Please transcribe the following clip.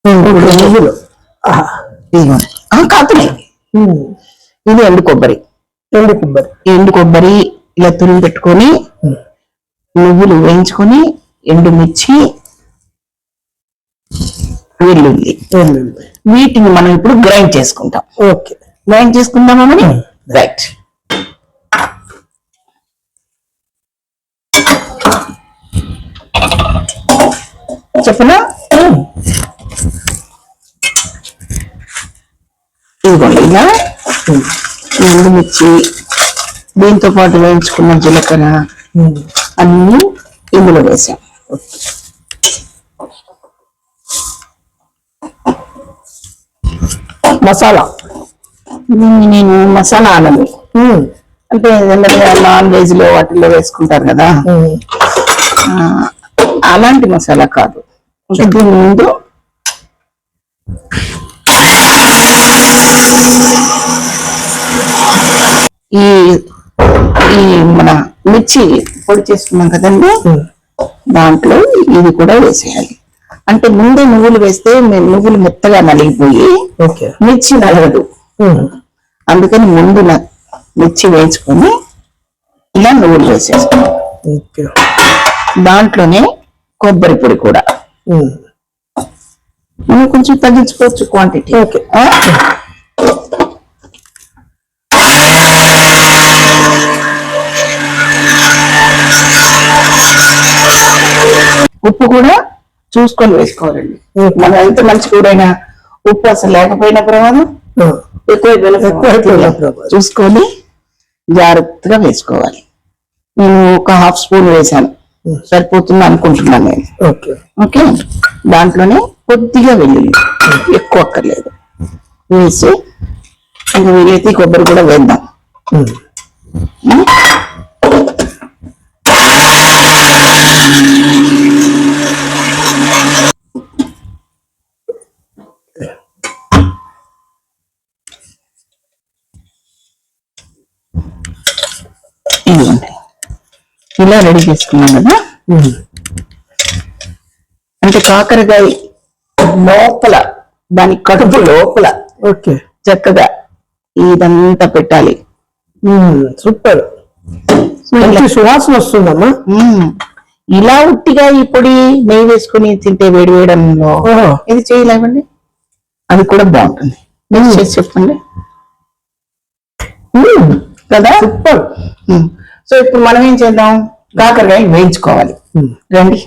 నువ్వులు కాతున్నాయి. ఇది ఎండు కొబ్బరి. ఎండు కొబ్బరి ఇలా తురిమి పెట్టుకొని, నువ్వులు వేయించుకొని, ఎండుమిర్చి, వెల్లుల్లి, వీటిని మనం ఇప్పుడు గ్రైండ్ చేసుకుంటాం. ఓకే, గ్రైండ్ చేసుకుందామని. రైట్. చెప్పనా? ఇదిగోండి ఇలా ఎండుమిర్చి, దీంతో పాటు వేయించుకున్న జీలకర్ర అన్ని ఇందులో వేసాం. మసాలా దీన్ని నేను మసాలా అనను, అంటే నాన్ వెజ్ లో వాటిల్లో వేసుకుంటారు కదా, అలాంటి మసాలా కాదు. అంటే దీని ముందు ఈ మన మిర్చి పొడి చేసుకున్నాం కదండి, దాంట్లో ఇది కూడా వేసేయాలి. అంటే ముందే నువ్వులు వేస్తే నువ్వులు మెత్తగా నలిగిపోయి మిర్చి నలగదు. అందుకని ముందు మిర్చి వేయించుకొని ఇలా నువ్వులు వేసేస్తాం. దాంట్లోనే కొబ్బరి పొడి కూడా మనం కొంచెం తగ్గించుకోవచ్చు క్వాంటిటీ. ఓకే, ఉప్పు కూడా చూసుకొని వేసుకోవాలండి. మనం ఎంత మంచి కూరైనా ఉప్పు అసలు లేకపోయినా ప్రమాదం, ఎక్కువ చూసుకొని జాగ్రత్తగా వేసుకోవాలి. నేను ఒక హాఫ్ స్పూన్ వేసాను, సరిపోతుంది అనుకుంటున్నాను నేను. ఓకే, దాంట్లోనే కొద్దిగా వెల్లుల్లి, ఎక్కువ అక్కర్లేదు, వేసి ఇంకా వీలైతే కొబ్బరి కూడా వేద్దాం. ఇలా రెడీ చేసుకున్నాం కదా. అంటే కాకరకాయ లోపల, దాని కడుపు లోపల చక్కగా ఇదంతా పెట్టాలి. సూపర్, సువాసన వస్తుందమ్మా. ఇలా ఉట్టిగా ఈ పొడి నెయ్యి వేసుకుని తింటే వేడి వేయడంలో ఇది చేయలేమండి, అది కూడా బాగుంటుంది. నెక్స్ట్ చేసి చెప్పండి కదా. సూపర్. సో ఇప్పుడు మనం ఏం చేద్దాం, కాకరకాయ వేయించుకోవాలి. రండి.